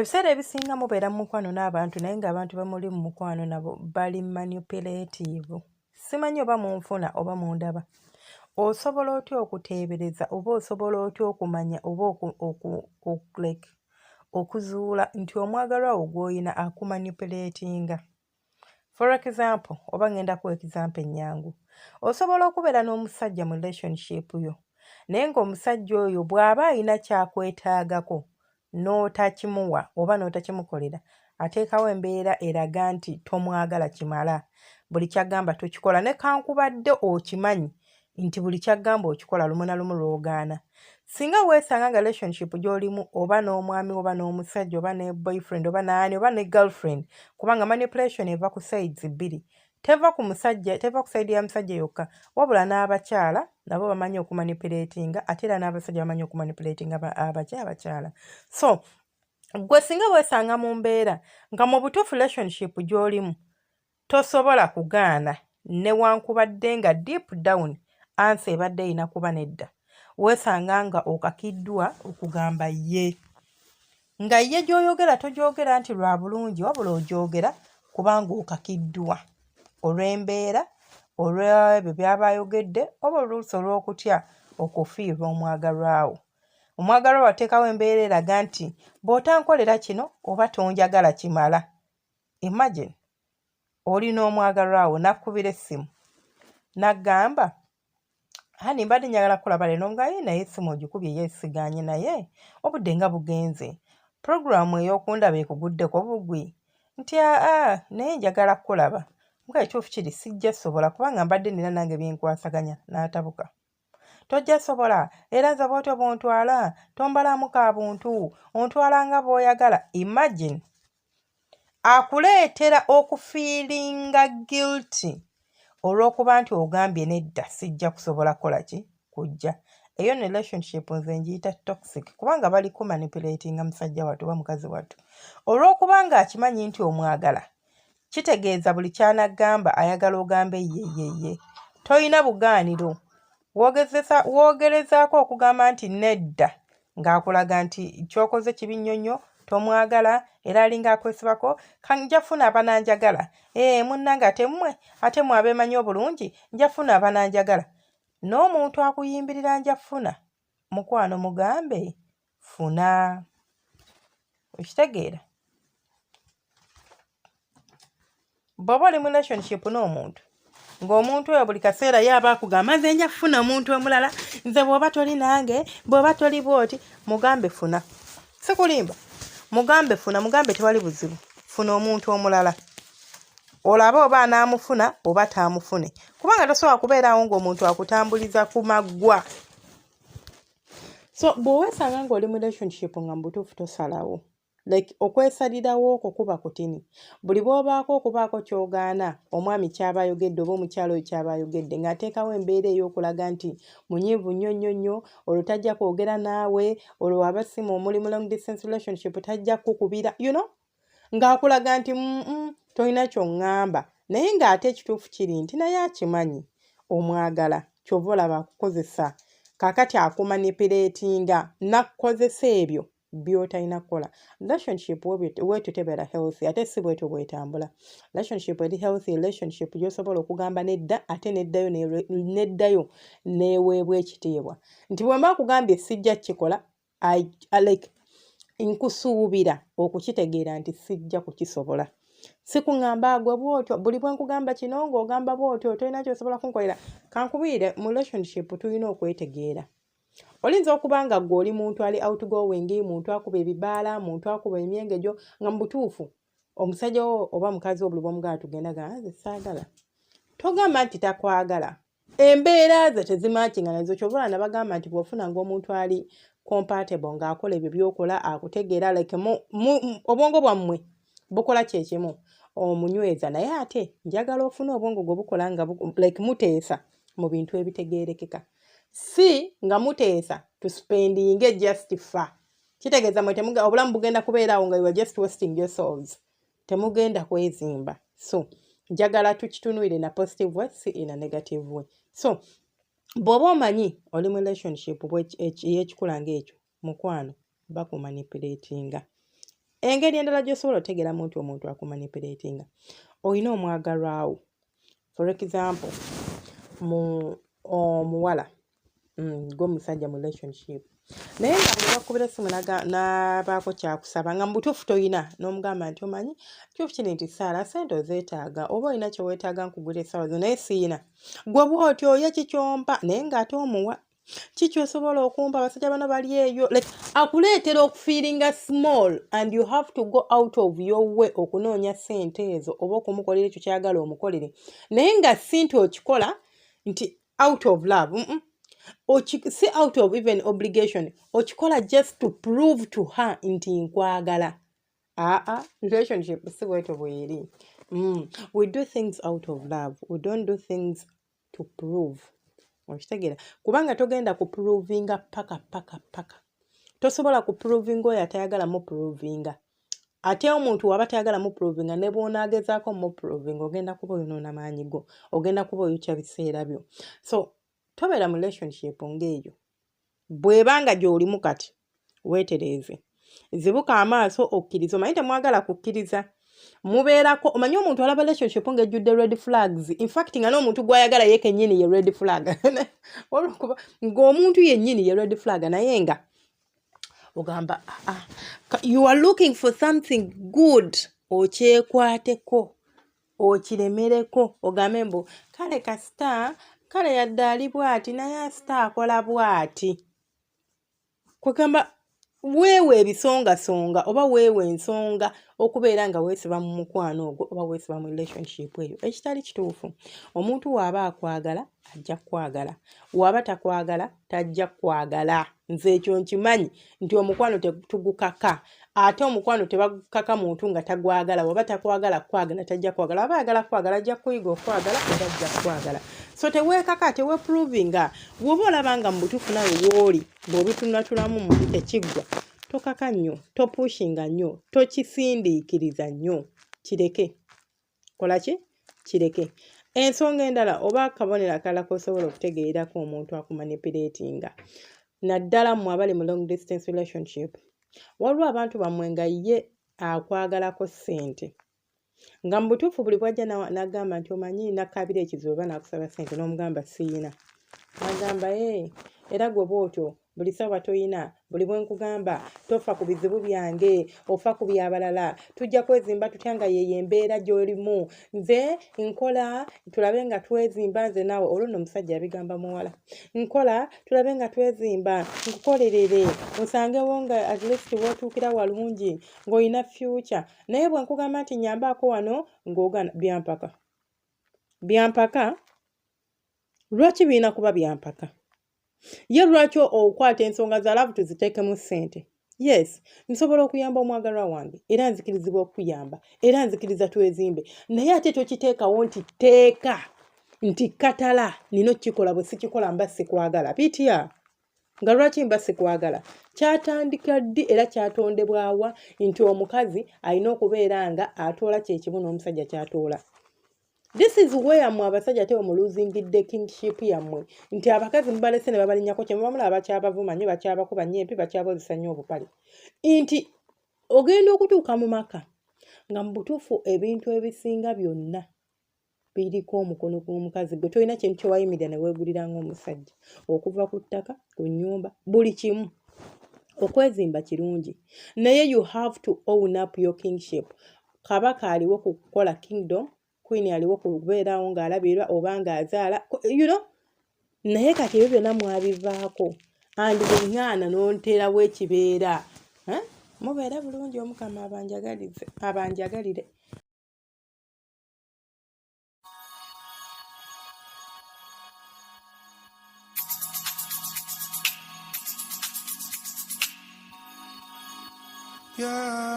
ebiseera ebisinga mubeera mu mukwano n'abantu naye ng'abantu bamuli mu mukwano nabo bali manipulative. Simanyi oba munfuna oba mundaba. Osobola otya okuteebereza oba osobola otya okumanya oba okuzuula nti omwagalwa wo gw'oyina akumanipulatinga. For example, oba ngenda kuwa example ennyangu. Osobola okubeera n'omusajja mu relationship yo naye ng'omusajja oyo bw'aba alina kyakwetaagako n'otakimuwa oba n'otakimukolera, ateekawo embeera eraga nti tomwagala kimala. Buli kyagamba tokikola ne kankubadde okimanyi nti buli kyagamba okikola lumu na lumu lw'ogaana. Singa weesanga nga relationship gy'olimu oba n'omwami oba n'omusajja oba ne boyfriend oba n'ani oba ne girlfriend, kubanga manipulation eva ku sides bbiri. Teva ku side ya musajja yokka, wabula n'abakyala nabo bamanyi okumanipulatinga ate era n'abasajja bamanyi okumanipulatinga abakyala. So, gwe singa weesanga mu mbeera nga mu butuufu relationship gy'olimu tosobola kugaana newankubadde nga deep down ansi ebadde erina kuba nedda, weesanga nga okakiddwa okugamba ye. Nga ye gy'oyogera togyogera nti lwa bulungi wabula ogyogera kubanga okakiddwa olw'embeera olw'ebyo by'aba ayogedde oba oluusi olw'okutya okufiirwa omwagalwa wo. Omwagalwa wo ateekawo embeera eraga nti bw'otankolera kino oba tonjagala kimala. Imagine oli n'omwagalwa wo n'akkubira essimu n'aggamba hani mbadde njagala kulaba leero nga ye naye essimu ogikubye yeesigaanye naye obudde nga bugenze. Puroguramu ey'okundaba ekuguddeko bugwi nti naye njagala kulaba. Nga ekituufu kiri sijja sobola kubanga mbadde nina nange byenkwasaganya n'atabuka. Tojja sobola era nze bw'otyo bw'ontwala tombalamu ka buntu ontwala nga bw'oyagala. Imagine akuleetera okufiiringa guilty olw'okuba nti ogambye nedda sijja kusobola kukola ki kujja. Eyo ne relationship nze ngiyita toxic kubanga bali ku manipulatinga musajja wattu oba mukazi wattu. Olw'okuba nga akimanyi nti omwagala kitegeeza buli ky'anagamba ayagala ogambe ye. Toyina bugaaniro. Woogerezaako okugamba nti nedda ng'akulaga nti ky'okoze kibi nnyonnyo tomwagala era alinga akwesibako nja funa abananjagala. Munnange ate mwe abeemanyi obulungi nja funa abananjagala. N'omuntu akuyimbirira nja funa mukwano mugambe funa. Okitegeera? Bw'oba oli mu relationship n'omuntu ng'omuntu oyo buli kaseera yaba akugamba nze nja kufuna omuntu omulala, nze bw'oba toli nange bw'oba toli bw'oti mugambe funa. Sikulimba mugambe funa, mugambe tewali buzibu, funa omuntu omulala olabe oba anaamufuna oba taamufune kubanga tosobola kubeeraawo ng'omuntu akutambuliza ku maggwa. So bw'oweesanga ng'oli mu relationship nga mu butuufu tosalawo okwesalirawo okwo kuba kutini. Buli bw'obaako okubaako ky'ogaana omwami ky'aba ayogedde oba omukyala oyo ky'aba ayogedde ng'ateekawo embeera ey'okulaga nti munyiivu nnyo olwo tajja kwogera naawe olwo waba simu omuli mu long distance relationship tajja kukubira ng'akulaga nti tolina ky'oŋŋamba naye ng'ate ekituufu kiri nti naye akimanyi omwagala ky'ova olaba akukozesa kaakati akumanipulatinga n'akukozesa ebyo by'otalina kukola. Relationship bwetyo tebeera healthy ate si bwetyo bwetambula. Relationship eri healthy relationship gy'osobola okugamba nedda ate neddayo neeweebwa ekitiibwa nti bwe mba kugambye sijja kukikola nkusuubira okukitegeera nti sijja kukisobola. Sikuŋŋamba gwe bw'otyo buli bwe nkugamba kino ng'ogamba bw'otyo tolina ky'osobola kunkolera. Kankubiire mu relationship tulina okwetegeera. Olinza okuba nga ggwe oli muntu ali outgoing, muntu akuba ebibaala, muntu akuba emyengejo nga mu butuufu omusajja wo oba mukazi wo buli bw'omugamba tugenda nze saagala. Togamba nti takwagala. Embeera ze tezimakinga nazo ky'oba nabagamba nti bw'ofuna ng'omuntu ali compatible ng'akola ebyo by'okola akutegeera obwongo bwammwe bukola kyekimu omunyweza naye ate njagala ofune obwongo gwe bukola nga muteesa mu bintu ebitegeerekeka. Si nga muteesa to spendinge just fa. Kitegeeza mwe obulamu bugenda kubeeraawo nga you are just wasting your souls. Temugenda kwezimba. So njagala tukitunuulire na positive way si in a negative way. So bw'oba omanyi oli mu relationship ey'ekikula ng'ekyo mukwano bakumanipulatinga. engeri endala gy'osobola otegeeramu nti omuntu akumanipulatinga, olina omwagalwawo. For example, omuwala gw'omusajja mu relationship naye nga bwe bakubira essimu n'abaako kyakusaba nga mu butuufu toyina, n'omugamba nti omanyi tuufu kiri nti Saara ssente ozeetaaga oba olina kye weetaaga nkugula essaawa zo naye siina, gwe bw'otyo ye kikyompa naye ng'ate omuwa kiki osobola okumpa, abasajja bano bali eyo, like akuleetera okufiiringa small and you have to go out of your way okunoonya ssente ezo oba okumukolera ekyo kyagala omukolere, naye nga si nti okikola nti out of love, si out of even obligation, okikola just to prove to her nti nkwagala. Relationship si bwetyo bweri. We do things out of love, we don't do things to prove. Okitegeera, kubanga togenda kuprovinga paka tosobola kuprovinga oyo atayagala muprovinga, ate omuntu waba tayagala muprovinga ne bw'onaagezaako muprovinga ogenda kuba oyonoona maanyi go, ogenda kuba oyokya biseera byo. So tobeera mu relationship ng'eyo. Bw'ebanga gy'olimu kati weetereeze, zibuka amaaso okkiriza, omanyi temwagala kukkiriza, mubeerako, omanyi omuntu alaba relationship ng'ejjudde red flags, in fact nga n'omuntu gw'ayagala ye kennyini ye red flag olw'okuba ng'omuntu yennyini ye red flag naye nga ogamba you are looking for something good, okyekwateko okiremereko, ogambe mbu kale kasita kale yadde ali bw'ati naye asita akola bw'ati, kugamba weewe ebisongasonga oba weewe ensonga okubeera nga weesiba mu mukwano ogwo oba weesiba mu relationship eyo ekitali kituufu. Omuntu w'aba akwagala ajja kwagala, w'aba takwagala tajja kwagala. Nze ekyo nkimanyi nti omukwano tugukaka, ate omukwano tebagukaka muntu nga tagwagala, w'aba takwagala kwagala tajja kwagala, aba ayagala kwagala ajja kuyiga okwagala era ajja kwagala. So teweekaka, teweeprovinga. Bw'oba olaba nga mu butuufu nawe w'oli bw'obitunatulamu muntu tekiggwa, tokaka nnyo, topushinga nnyo, tokisindiikiriza nnyo, kireke. Kola ki? Kireke. Ensonga endala oba akabonero akalala k'osobola okutegeerako omuntu akumanipulatinga, naddala mmwe abali mu long distance relationship, waliwo abantu bammwe nga ye akwagalako ssente, nga mu butuufu buli bw'ajja n'agamba nti omanyi nakabira ekizibu oba n'akusaba ssente n'omugamba siyina, n'agamba era gwe bw'otyo buli sawa toyina, buli bwe nkugamba tofa ku bizibu byange ofa ku by'abalala, tujja kwezimba tutya nga yeyo embeera gy'olimu, nze nkola tulabe nga twezimba, nze naawe olwo nno omusajja yabigamba muwala, nkola tulabe nga twezimba, nkukolerere osangewo nga at least w'otuukira walungi ng'olina future, naye bwe nkugamba nti nyambaako wano ng'ogana byampaka. Lwaki birina kuba byampaka? Ye lwaki okwata ensonga za love tuziteekemu ssente? Yes, nsobola okuyamba omwagalwa wange era nzikirizibwa okuyamba era nzikiriza twezimbe, naye ate tokiteekawo nti teeka nti katala nina okukikola, bwe sikikola mba sikwagala. Bitya nga lwaki mba sikwagala? Kyatandika ddi era kyatondebwawa nti omukazi alina okubeera nga atoola kyekimu n'omusajja kyatoola? This is where mwe abasajja tewe mu losingidde kingship yammwe, nti abakazi mubalese ne babalinnyako kye muba mulaba bakyabavuma nnyo, bakyabakuba nnyo empi, bakyabozesa nnyo obupale, nti ogenda okutuuka mu maka nga mu butuufu ebintu ebisinga byonna biriko omukono gw'omukazi, gwe tolina kintu kye wayimirira ne weegulira ng'omusajja, okuva ku ttaka, ku nnyumba, buli kimu. Okwezimba kirungi, naye you have to own up your kingship. Kabaka aliwo ku kukola kingdom, queen aliwo kubeerawo ng'alabirwa oba ng'azaala, naye kati ebyo byonna mwabivaako andi bweŋŋaana n'onteerawo ekibeera, mubeera bulungi. Omukama abanjagalire. Yeah.